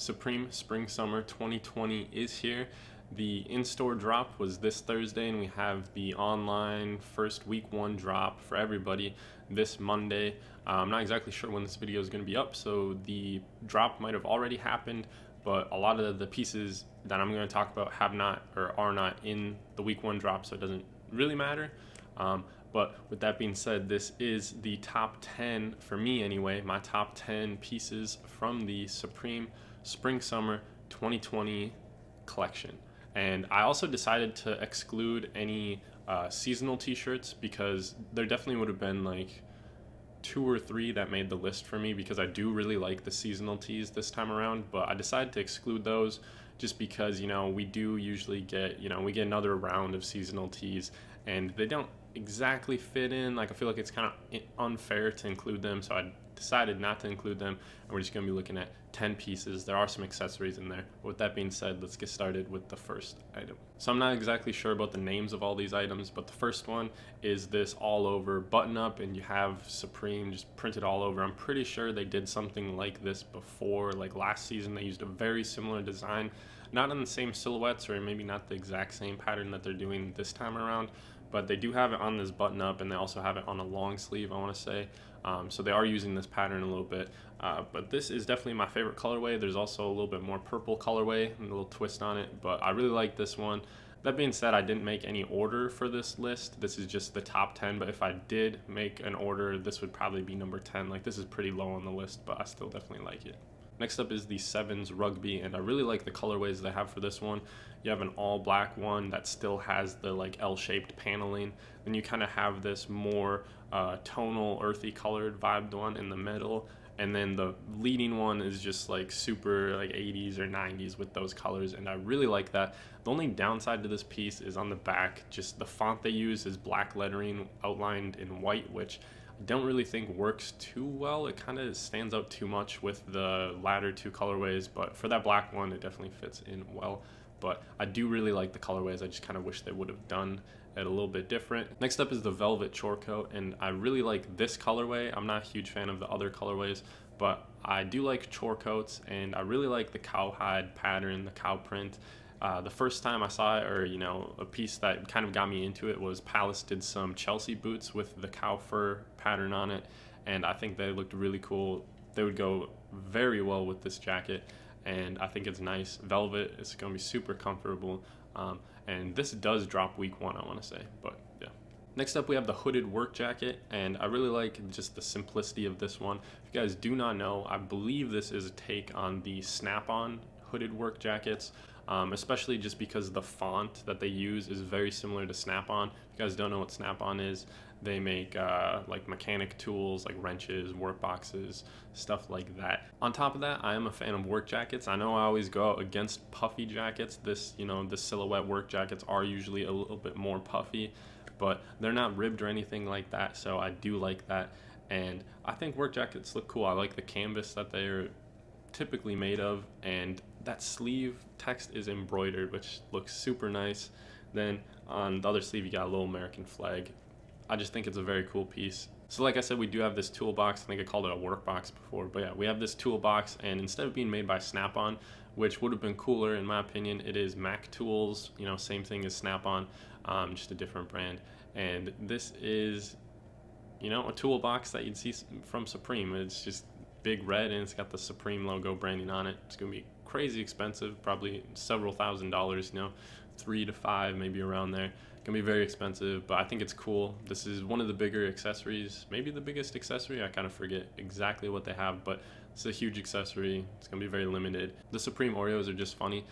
Supreme Spring Summer 2020 is here. The in-store drop was this Thursday, and we have the online first week one drop for everybody this Monday. I'm not exactly sure when this video is going to be up, so the drop might have already happened, but a lot of the pieces that I'm going to talk about have not or are not in the week one drop, so it doesn't really matter. But with that being said, this is the top 10, for me anyway, my top 10 pieces from the Supreme Spring Summer 2020 collection. And I also decided to exclude any seasonal t-shirts because there definitely would have been like 2 or 3 that made the list for me because I do really like the seasonal tees this time around, but I decided to exclude those just because, we do usually get, we get another round of seasonal tees and they don't exactly fit in. Like, I feel like it's kind of unfair to include them, so I decided not to include them, and we're just going to be looking at 10 pieces. There are some accessories in there. With that being said, let's get started with the first item. So I'm not exactly sure about the names of all these items, but the first one is this all over button up, and you have Supreme just printed all over. I'm pretty sure they did something like this before, like last season. They used a very similar design, not on the same silhouettes or maybe not the exact same pattern that they're doing this time around, but they do have it on this button up, and they also have it on a long sleeve, I want to say. So they are using this pattern a little bit, but this is definitely my favorite colorway. There's also a little bit more purple colorway and a little twist on it, but I really like this one. That being said, I didn't make any order for this list. This is just the top 10, but if I did make an order, this would probably be number 10. Like, this is pretty low on the list, but I still definitely like it. Next up is the Sevens Rugby, and I really like the colorways they have for this one. You have an all black one that still has the like L-shaped paneling. Then you kind of have this more tonal, earthy colored vibed one in the middle. And then the leading one is just like super like 80s or 90s with those colors, and I really like that. The only downside to this piece is on the back. Just the font they use is black lettering outlined in white, which I don't really think works too well. It kind of stands out too much with the latter two colorways, but for that black one, it definitely fits in well. But I do really like the colorways. I just kind of wish they would have done it a little bit different. Next up is the Velvet Chore Coat, and I really like this colorway. I'm not a huge fan of the other colorways, but I do like chore coats, and I really like the cowhide pattern, the cow print. The first time I saw it, or a piece that kind of got me into it, was Palace did some Chelsea boots with the cow fur pattern on it, and I think they looked really cool. They would go very well with this jacket, and I think it's nice. Velvet is going to be super comfortable, and this does drop week one, I want to say, but yeah. Next up, we have the hooded work jacket, and I really like just the simplicity of this one. If you guys do not know, I believe this is a take on the snap-on hooded work jackets, especially just because the font that they use is very similar to Snap-on. If you guys don't know what Snap-on is, they make like mechanic tools like wrenches, work boxes, stuff like that. On top of that, I am a fan of work jackets. I know I always go out against puffy jackets. This silhouette work jackets are usually a little bit more puffy, but they're not ribbed or anything like that, so I do like that. And I think work jackets look cool. I like the canvas that they're typically made of, and that sleeve text is embroidered, which looks super nice. Then on the other sleeve, you got a little American flag. I just think it's a very cool piece. So like I said, we do have this toolbox. I think I called it a work box before, but yeah, we have this toolbox, and instead of being made by Snap-on, which would have been cooler in my opinion, it is Mac Tools, same thing as Snap-on, just a different brand. And this is, a toolbox that you'd see from Supreme. It's just big red, and it's got the Supreme logo branding on it. It's gonna be crazy expensive, probably several $1,000s, $3 to $5, maybe around there. Gonna be very expensive, but I think it's cool. This is one of the bigger accessories, maybe the biggest accessory. I kind of forget exactly what they have, but it's a huge accessory. It's gonna be very limited. The Supreme Oreos are just funny.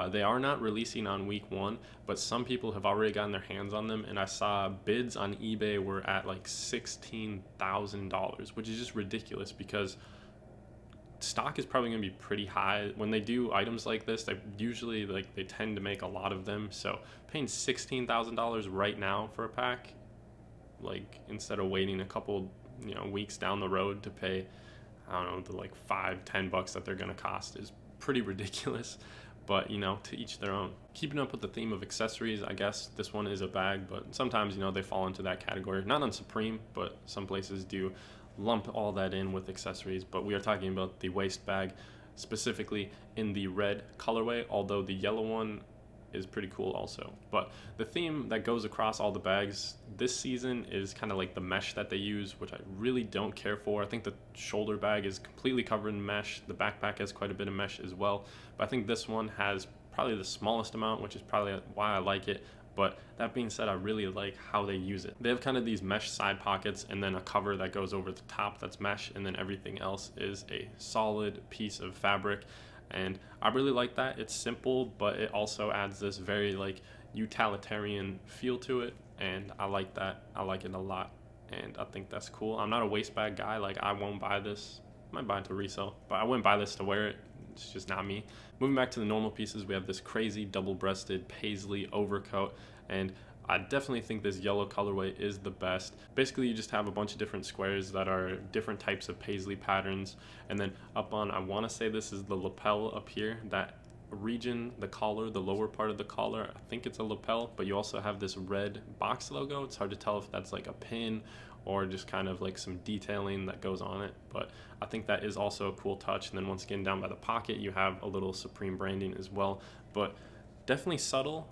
They are not releasing on week one, but some people have already gotten their hands on them, and I saw bids on eBay were at like $16,000, which is just ridiculous because stock is probably going to be pretty high. When they do items like this, they usually they tend to make a lot of them, so paying $16,000 right now for a pack, like instead of waiting a couple weeks down the road to pay, I don't know, the like $5-10 that they're going to cost, is pretty ridiculous. But to each their own. Keeping up with the theme of accessories, I guess this one is a bag, but sometimes they fall into that category. Not on Supreme, but some places do lump all that in with accessories. But we are talking about the waist bag. specifically in the red colorway, although the yellow one is pretty cool also. But the theme that goes across all the bags this season is kind of like the mesh that they use, which I really don't care for. I think the shoulder bag is completely covered in mesh. The backpack has quite a bit of mesh as well, but I think this one has probably the smallest amount, which is probably why I like it. But that being said, I really like how they use it. They have kind of these mesh side pockets and then a cover that goes over the top that's mesh, and then everything else is a solid piece of fabric. And I really like that. It's simple, but it also adds this very like utilitarian feel to it, and I like that. I like it a lot, and I think that's cool. I'm not a waist bag guy. Like, I won't buy this. I might buy it to resell, but I wouldn't buy this to wear it. It's just not me. Moving back to the normal pieces, we have this crazy double-breasted Paisley overcoat, and I definitely think this yellow colorway is the best. Basically, you just have a bunch of different squares that are different types of Paisley patterns, and then up on, I want to say this is the lapel up here, that region, the collar, the lower part of the collar, I think it's a lapel, but you also have this red box logo. It's hard to tell if that's like a pin or just kind of like some detailing that goes on it, but I think that is also a cool touch. And then once again, down by the pocket, you have a little Supreme branding as well, but definitely subtle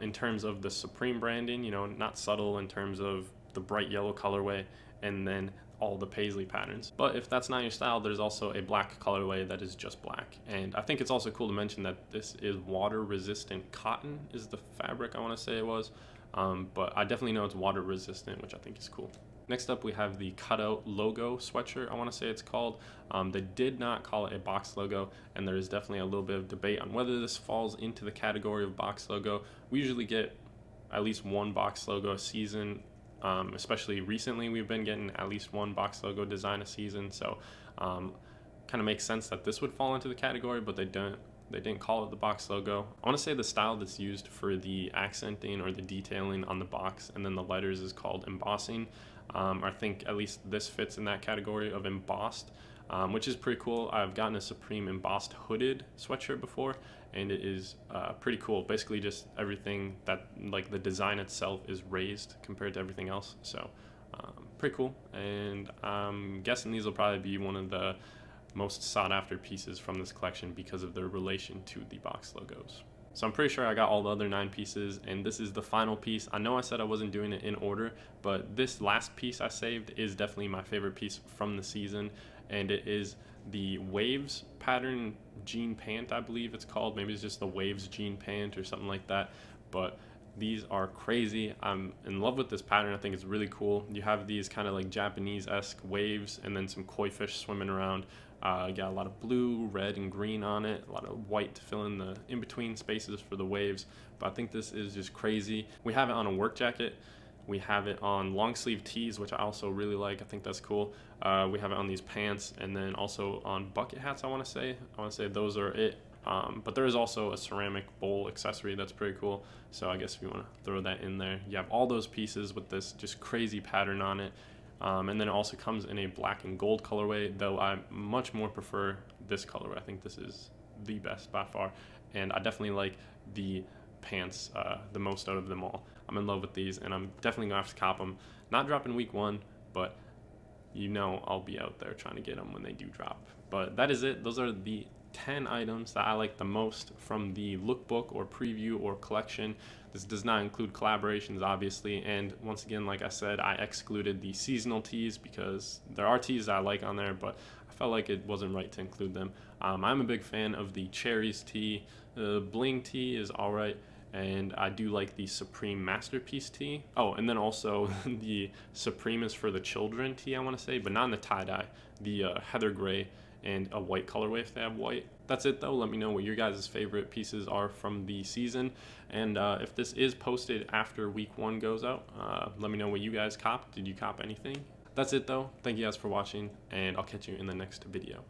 in terms of the Supreme branding, you know, not subtle in terms of the bright yellow colorway and then all the Paisley patterns. But if that's not your style, there's also a black colorway that is just black. And I think it's also cool to mention that this is water resistant cotton is the fabric, I want to say it was, but I definitely know it's water resistant, which I think is cool. Next up, we have the Cutout logo sweatshirt, I want to say it's called. They did not call it a box logo, and there is definitely a little bit of debate on whether this falls into the category of box logo. We usually get at least one box logo a season, especially recently we've been getting at least one box logo design a season, so kind of makes sense that this would fall into the category, but they didn't call it the box logo. I want to say the style that's used for the accenting or the detailing on the box and then the letters is called embossing. I think at least this fits in that category of embossed, which is pretty cool. I've gotten a Supreme embossed hooded sweatshirt before, and it is pretty cool. Basically just everything that, like, the design itself is raised compared to everything else, so pretty cool. And I'm guessing these will probably be one of the most sought after pieces from this collection because of their relation to the box logos. So I'm pretty sure I got all the other 9 pieces, and this is the final piece. I know I said I wasn't doing it in order, but this last piece I saved is definitely my favorite piece from the season, and it is the Waves pattern jean pant, I believe it's called. Maybe it's just the Waves jean pant or something like that, but these are crazy. I'm in love with this pattern. I think it's really cool. You have these kind of like Japanese-esque waves and then some koi fish swimming around. You got a lot of blue, red, and green on it, a lot of white to fill in the in-between spaces for the waves, but I think this is just crazy. We have it on a work jacket. We have it on long sleeve tees, which I also really like. I think that's cool. We have it on these pants, and then also on bucket hats, I want to say those are it. But there is also a ceramic bowl accessory that's pretty cool, so I guess if you want to throw that in there. You have all those pieces with this just crazy pattern on it. And then it also comes in a black and gold colorway, though I much more prefer this colorway. I think this is the best by far, and I definitely like the pants the most out of them all. I'm in love with these, and I'm definitely gonna have to cop them. Not dropping week 1, but you know I'll be out there trying to get them when they do drop. But that is it. Those are the 10 items that I like the most from the lookbook or preview or collection. This does not include collaborations, obviously, and once again, like I said, I excluded the seasonal tees because there are tees that I like on there, but I felt like it wasn't right to include them. I'm a big fan of the cherries tee. The bling tee is alright, and I do like the Supreme Masterpiece tee. Oh, and then also the Supreme is for the children tee, I want to say, but not in the tie-dye. The heather gray and a white colorway if they have white. That's it though. Let me know what your guys' favorite pieces are from the season, and if this is posted after week 1 goes out, let me know what you guys copped. Did you cop anything? That's it though. Thank you guys for watching, and I'll catch you in the next video.